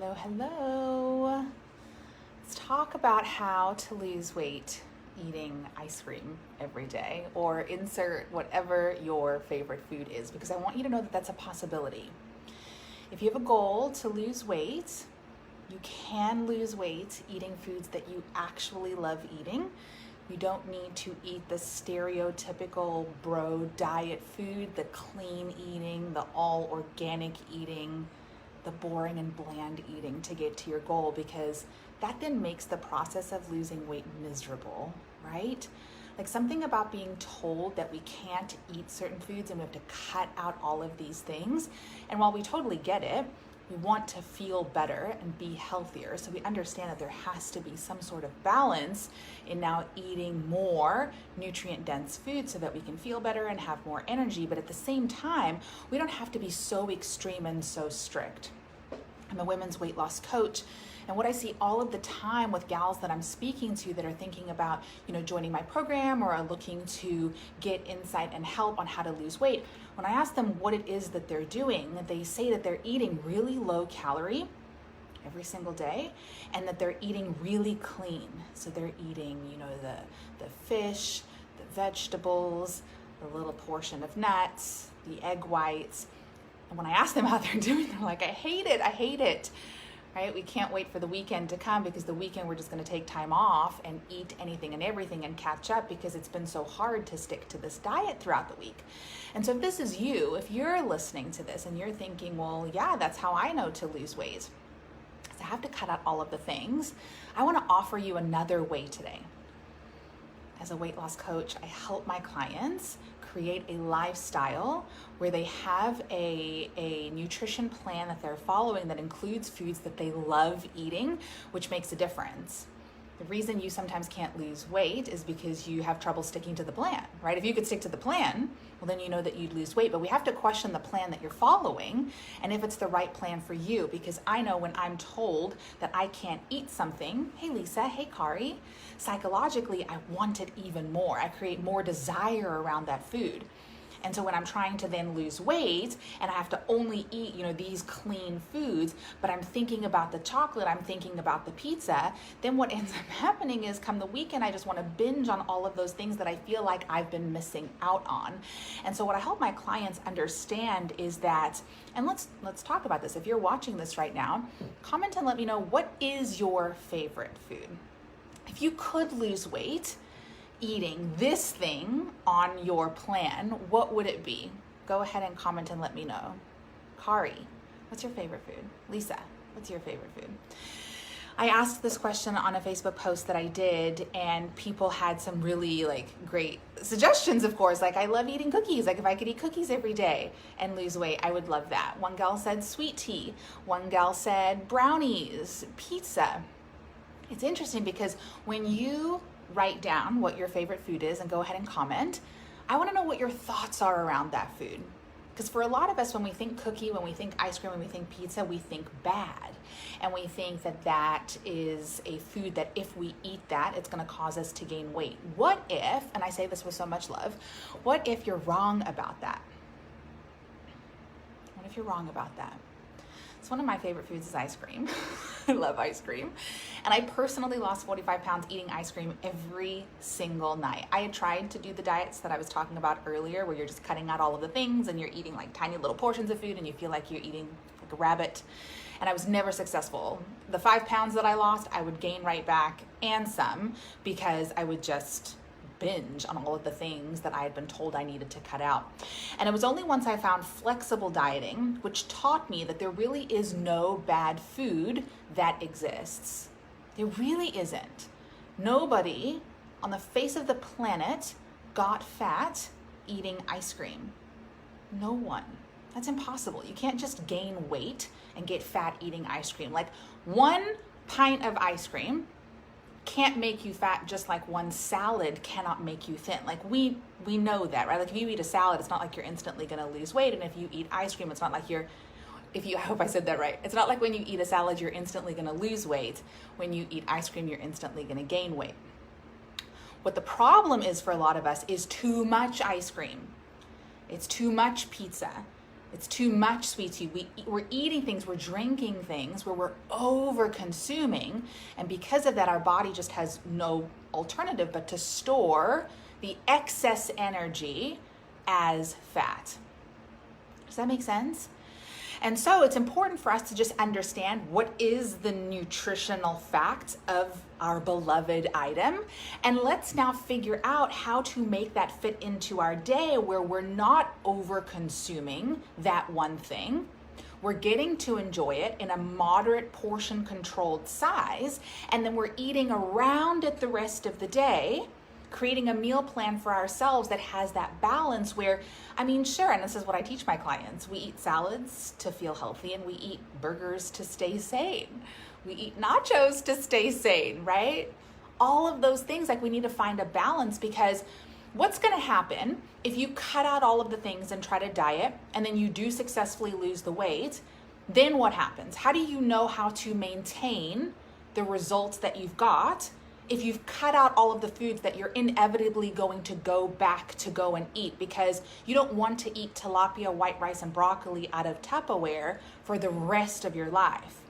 Hello, hello. Let's talk about how to lose weight eating ice cream every day, or insert whatever your favorite food is, because I want you to know that that's a possibility. If you have a goal to lose weight, you can lose weight eating foods that you actually love eating. You don't need to eat the stereotypical bro diet food, the clean eating, the all organic eating, the boring and bland eating to get to your goal, because that then makes the process of losing weight miserable, right? Like something about being told that we can't eat certain foods and we have to cut out all of these things. And while we totally get it, we want to feel better and be healthier. So we understand that there has to be some sort of balance in now eating more nutrient dense food so that we can feel better and have more energy. But at the same time, we don't have to be so extreme and so strict. I'm a women's weight loss coach. And what I see all of the time with gals that I'm speaking to that are thinking about, joining my program or are looking to get insight and help on how to lose weight, when I ask them what it is that they're doing, they say that they're eating really low calorie every single day, and that they're eating really clean. So they're eating, the fish, the vegetables, the little portion of nuts, the egg whites. And when I ask them how they're doing, they're like, I hate it. Right? We can't wait for the weekend to come, because the weekend we're just going to take time off and eat anything and everything and catch up, because it's been so hard to stick to this diet throughout the week. And so if this is you, if you're listening to this and you're thinking, well, yeah, that's how I know to lose weight, I have to cut out all of the things, I want to offer you another way today. As a weight loss coach, I help my clients create a lifestyle where they have a nutrition plan that they're following that includes foods that they love eating, which makes a difference. The reason you sometimes can't lose weight is because you have trouble sticking to the plan, right? If you could stick to the plan, well, then you know that you'd lose weight. But we have to question the plan that you're following and if it's the right plan for you. Because I know when I'm told that I can't eat something, hey Lisa, hey Kari, psychologically I want it even more. I create more desire around that food. And so when I'm trying to then lose weight and I have to only eat, these clean foods, but I'm thinking about the chocolate, I'm thinking about the pizza, then what ends up happening is come the weekend, I just want to binge on all of those things that I feel like I've been missing out on. And so what I help my clients understand is that, and let's talk about this. If you're watching this right now, comment and let me know, what is your favorite food? If you could lose weight eating this thing on your plan, what would it be? Go ahead and comment and let me know. Kari, what's your favorite food? Lisa, what's your favorite food? I asked this question on a Facebook post that I did, and people had some really great suggestions, of course. I love eating cookies. If I could eat cookies every day and lose weight, I would love that. One gal said sweet tea. One gal said brownies, pizza. It's interesting because when you write down what your favorite food is and go ahead and comment, I want to know what your thoughts are around that food. Because for a lot of us, when we think cookie, when we think ice cream, when we think pizza, we think bad. And we think that that is a food that if we eat that, it's going to cause us to gain weight. What if, and I say this with so much love, what if you're wrong about that? What if you're wrong about that? So one of my favorite foods is ice cream. I love ice cream. And I personally lost 45 pounds eating ice cream every single night. I had tried to do the diets that I was talking about earlier, where you're just cutting out all of the things and you're eating tiny little portions of food and you feel like you're eating like a rabbit. And I was never successful. The 5 pounds that I lost, I would gain right back and some, because I would just binge on all of the things that I had been told I needed to cut out. And it was only once I found flexible dieting, which taught me that there really is no bad food that exists. There really isn't. Nobody on the face of the planet got fat eating ice cream. No one. That's impossible. You can't just gain weight and get fat eating ice cream. One pint of ice cream can't make you fat, just like one salad cannot make you thin. We know that, right? If you eat a salad, it's not like you're instantly going to lose weight. And if you eat ice cream, it's not like I hope I said that right. It's not like when you eat a salad, you're instantly going to lose weight. When you eat ice cream, you're instantly going to gain weight. What the problem is for a lot of us is too much ice cream. It's too much pizza. It's too much sweet tea. We're eating things, we're drinking things where we're over consuming. And because of that, our body just has no alternative but to store the excess energy as fat. Does that make sense? And so it's important for us to just understand what is the nutritional fact of our beloved item. And let's now figure out how to make that fit into our day where we're not over consuming that one thing. We're getting to enjoy it in a moderate portion controlled size. And then we're eating around it the rest of the day, creating a meal plan for ourselves that has that balance where, sure, and this is what I teach my clients, we eat salads to feel healthy and we eat burgers to stay sane. We eat nachos to stay sane, right? All of those things, like we need to find a balance because what's going to happen if you cut out all of the things and try to diet and then you do successfully lose the weight, then what happens? How do you know how to maintain the results that you've got if you've cut out all of the foods that you're inevitably going to go back to go and eat because you don't want to eat tilapia, white rice, and broccoli out of Tupperware for the rest of your life?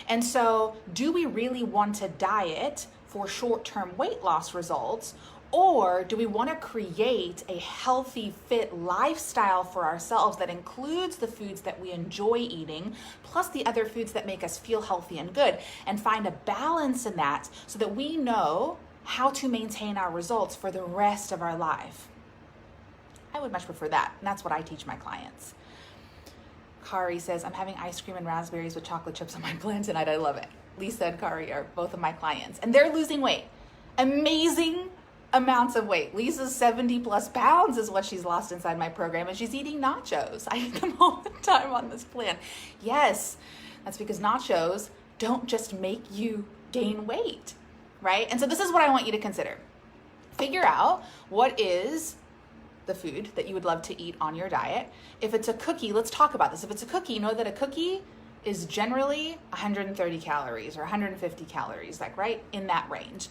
And so, do we really want to diet for short-term weight loss results, or do we want to create a healthy, fit lifestyle for ourselves that includes the foods that we enjoy eating, plus the other foods that make us feel healthy and good, and find a balance in that so that we know how to maintain our results for the rest of our life? I would much prefer that, and that's what I teach my clients. Kari says, I'm having ice cream and raspberries with chocolate chips on my plan tonight. I love it. Lisa and Kari are both of my clients, and they're losing weight. Amazing amounts of weight. Lisa's 70 plus pounds is what she's lost inside my program, and she's eating nachos. I eat them all the time on this plan. Yes, that's because nachos don't just make you gain weight, right? And so this is what I want you to consider. Figure out what is the food that you would love to eat on your diet. If it's a cookie, let's talk about this. If it's a cookie, know that a cookie is generally 130 calories or 150 calories, like right in that range.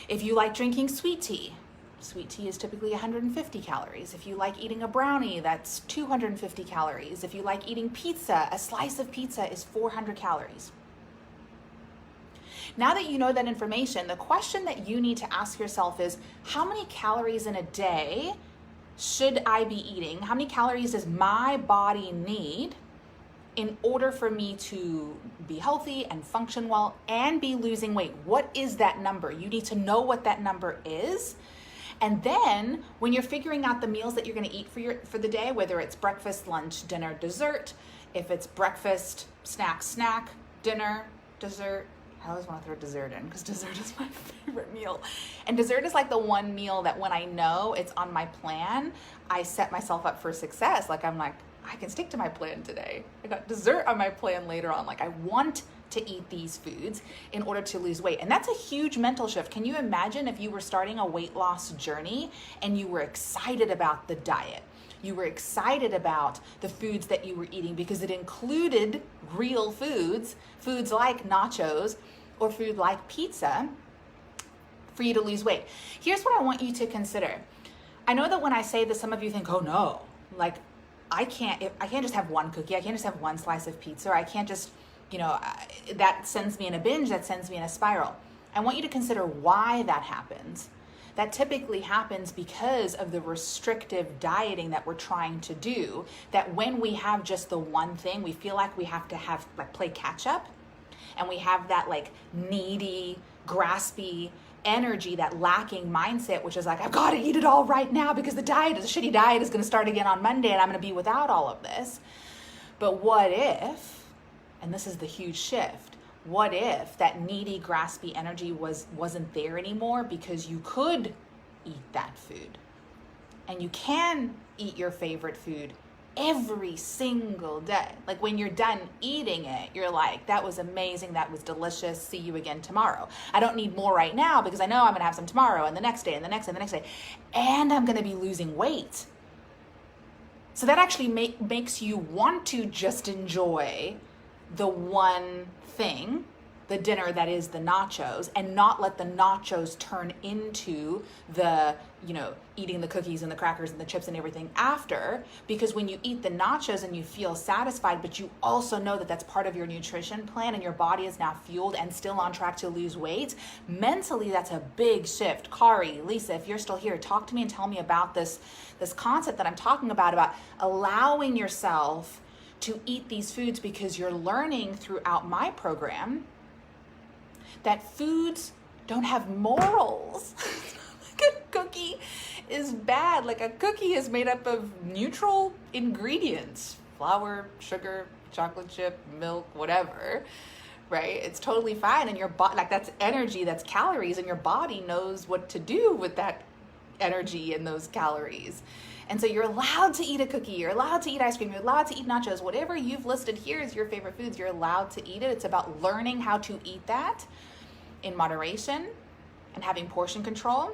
If you like drinking sweet tea is typically 150 calories. If you like eating a brownie, that's 250 calories. If you like eating pizza, a slice of pizza is 400 calories. Now that you know that information, the question that you need to ask yourself is, how many calories in a day should I be eating? How many calories does my body need in order for me to be healthy and function well and be losing weight? What is that number? You need to know what that number is. And then when you're figuring out the meals that you're going to eat for the day, whether it's breakfast, lunch, dinner, dessert, if it's breakfast, snack, dinner, dessert, I always want to throw dessert in because dessert is my favorite meal. And dessert is like the one meal that when I know it's on my plan, I set myself up for success. Like I'm like, I can stick to my plan today. I got dessert on my plan later on. Like I want to eat these foods in order to lose weight. And that's a huge mental shift. Can you imagine if you were starting a weight loss journey and you were excited about the diet? You were excited about the foods that you were eating because it included real foods like nachos or food like pizza for you to lose weight. Here's what I want you to consider. I know that when I say this, some of you think, oh no, like I can't just have one cookie. I can't just have one slice of pizza. Or I can't just, that sends me in a binge, that sends me in a spiral. I want you to consider why that happens. That typically happens because of the restrictive dieting that we're trying to do, that when we have just the one thing, we feel like we have to play catch up, and we have that needy, graspy energy, that lacking mindset, which is like, I've got to eat it all right now because the shitty diet is going to start again on Monday and I'm going to be without all of this. But what if, and this is the huge shift, what if that needy, graspy energy wasn't there anymore because you could eat that food and you can eat your favorite food every single day? Like when you're done eating it, you're like, that was amazing, that was delicious, see you again tomorrow. I don't need more right now because I know I'm gonna have some tomorrow and the next day and the next day and the next day, and I'm gonna be losing weight. So that actually makes you want to just enjoy the one thing the dinner that is the nachos, and not let the nachos turn into the, eating the cookies and the crackers and the chips and everything after. Because when you eat the nachos and you feel satisfied, but you also know that that's part of your nutrition plan and your body is now fueled and still on track to lose weight, mentally that's a big shift. Kari, Lisa, if you're still here, talk to me and tell me about this concept that I'm talking about allowing yourself to eat these foods, because you're learning throughout my program that foods don't have morals. Like a cookie is bad. Like a cookie is made up of neutral ingredients: flour, sugar, chocolate chip, milk, whatever, right? It's totally fine. And your body, like, that's energy, that's calories, and your body knows what to do with that energy and those calories. And so you're allowed to eat a cookie, you're allowed to eat ice cream, you're allowed to eat nachos, whatever you've listed here as your favorite foods, you're allowed to eat it. It's about learning how to eat that in moderation and having portion control.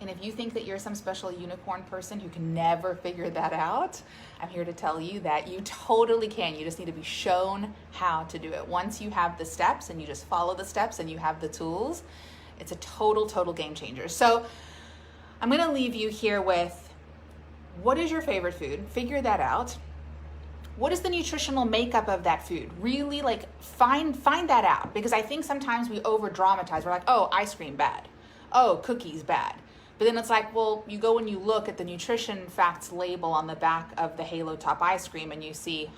And if you think that you're some special unicorn person who can never figure that out, I'm here to tell you that you totally can. You just need to be shown how to do it. Once you have the steps and you just follow the steps and you have the tools, it's a total game changer. So I'm going to leave you here with, what is your favorite food? Figure that out. What is the nutritional makeup of that food? Really, find that out, because I think sometimes we over dramatize. We're like, oh, ice cream bad. Oh, cookies bad. But then it's like, well, you go and you look at the nutrition facts label on the back of the Halo Top ice cream and you see,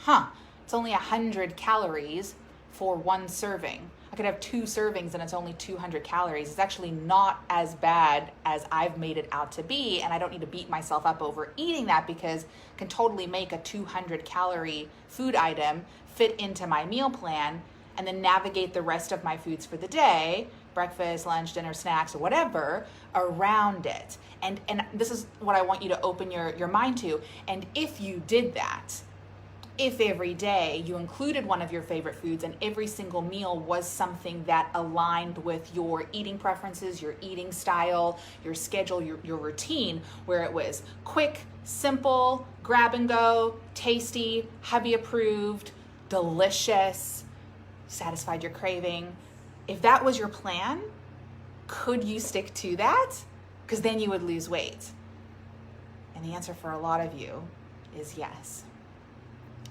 it's only 100 calories for one serving. I could have 2 servings and it's only 200 calories. It's actually not as bad as I've made it out to be, and I don't need to beat myself up over eating that, because I can totally make a 200 calorie food item fit into my meal plan and then navigate the rest of my foods for the day, breakfast, lunch, dinner, snacks, or whatever, around it. And this is what I want you to open your mind to. And if you did that, if every day you included one of your favorite foods and every single meal was something that aligned with your eating preferences, your eating style, your schedule, your routine, where it was quick, simple, grab and go, tasty, hubby approved, delicious, satisfied your craving. If that was your plan, could you stick to that? Because then you would lose weight. And the answer for a lot of you is yes.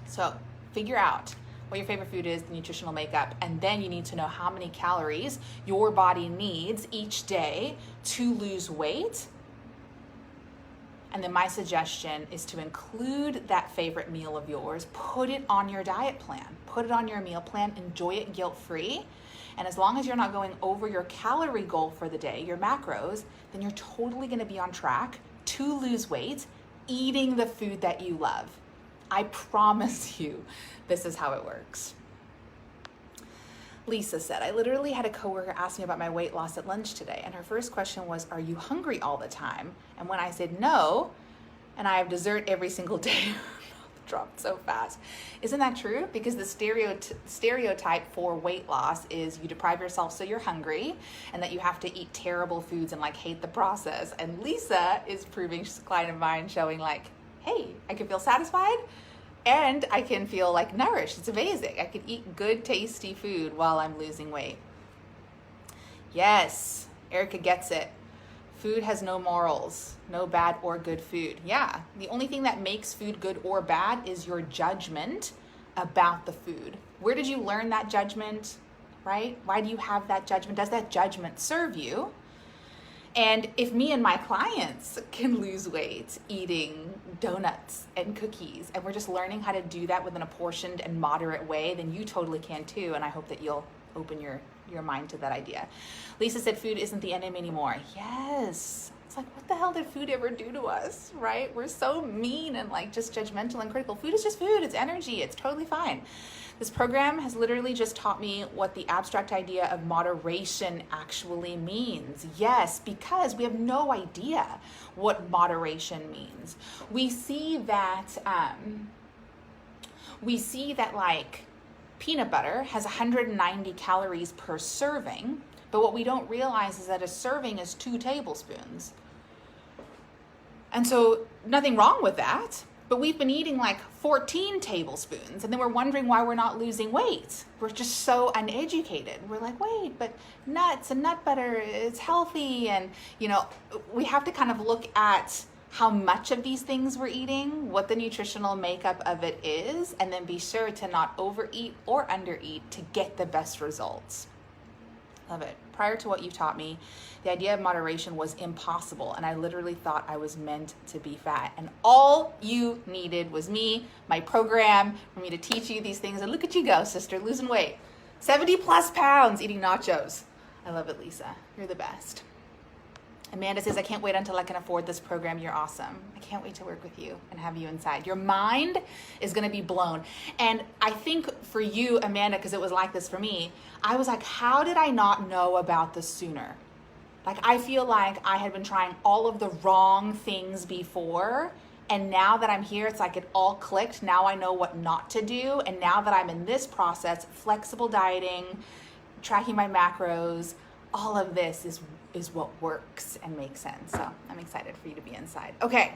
So figure out what your favorite food is, the nutritional makeup, and then you need to know how many calories your body needs each day to lose weight. And then my suggestion is to include that favorite meal of yours, put it on your diet plan, put it on your meal plan, enjoy it guilt-free. And as long as you're not going over your calorie goal for the day, your macros, then you're totally going to be on track to lose weight, eating the food that you love. I promise you, this is how it works. Lisa said, I literally had a coworker ask me about my weight loss at lunch today, and her first question was, are you hungry all the time? And when I said no, and I have dessert every single day, dropped so fast. Isn't that true? Because the stereotype for weight loss is you deprive yourself so you're hungry, and that you have to eat terrible foods and hate the process. And Lisa is proving, she's a client of mine, showing hey, I can feel satisfied and I can feel nourished. It's amazing. I can eat good, tasty food while I'm losing weight. Yes, Erica gets it. Food has no morals, no bad or good food. Yeah, the only thing that makes food good or bad is your judgment about the food. Where did you learn that judgment, right? Why do you have that judgment? Does that judgment serve you? And if me and my clients can lose weight eating donuts and cookies, and we're just learning how to do that within a portioned and moderate way, then you totally can too. And I hope that you'll open your mind to that idea. Lisa said food isn't the enemy anymore. Yes. It's what the hell did food ever do to us, right? We're so mean and just judgmental and critical. Food is just food. It's energy. It's totally fine. This program has literally just taught me what the abstract idea of moderation actually means. Yes, because we have no idea what moderation means. We see that peanut butter has 190 calories per serving, but what we don't realize is that a serving is 2 tablespoons. And so nothing wrong with that, But we've been eating like 14 tablespoons, and then we're wondering why we're not losing weight. We're just so uneducated. We're like, wait, but nuts and nut butter, it's healthy. And, you know, we have to kind of look at how much of these things we're eating, what the nutritional makeup of it is, and then be sure to not overeat or undereat to get the best results. Love it. Prior to what you taught me, the idea of moderation was impossible, and I literally thought I was meant to be fat. And all you needed was me, my program, for me to teach you these things. And look at you go, sister, losing weight. 70 plus pounds eating nachos. I love it, Lisa. You're the best. Amanda says, I can't wait until I can afford this program. You're awesome. I can't wait to work with you and have you inside. Your mind is going to be blown. And I think for you, Amanda, because it was like this for me, I was like, how did I not know about this sooner? Like, I feel like I had been trying all of the wrong things before. And now that I'm here, it's like it all clicked. Now I know what not to do. And now that I'm in this process, flexible dieting, tracking my macros, all of this is what works and makes sense. So I'm excited for you to be inside. Okay.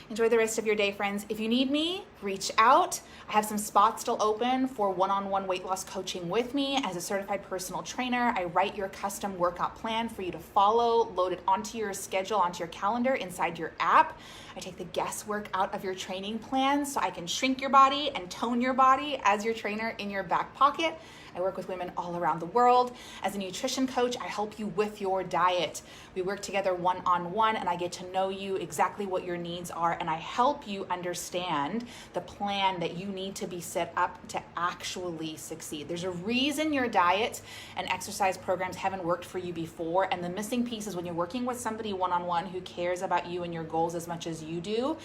Enjoy the rest of your day, friends. If you need me, reach out. I have some spots still open for one-on-one weight loss coaching with me as a certified personal trainer. I write your custom workout plan for you to follow, load it onto your schedule, onto your calendar, inside your app. I take the guesswork out of your training plan so I can shrink your body and tone your body as your trainer in your back pocket. I work with women all around the world. As a nutrition coach, I help you with your diet. We work together one-on-one, and I get to know you, exactly what your needs are, and I help you understand the plan that you need to be set up to actually succeed. There's a reason your diet and exercise programs haven't worked for you before, and the missing piece is when you're working with somebody one-on-one who cares about you and your goals as much as you do,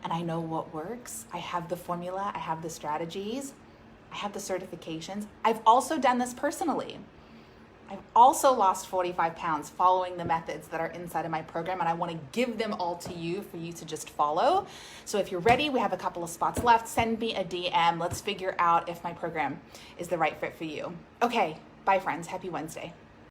and I know what works. I have the formula, I have the strategies, I have the certifications. I've also done this personally. I've also lost 45 pounds following the methods that are inside of my program, and I want to give them all to you for you to just follow. So if you're ready, we have a couple of spots left. Send me a DM. Let's figure out if my program is the right fit for you. Okay, bye friends. Happy Wednesday.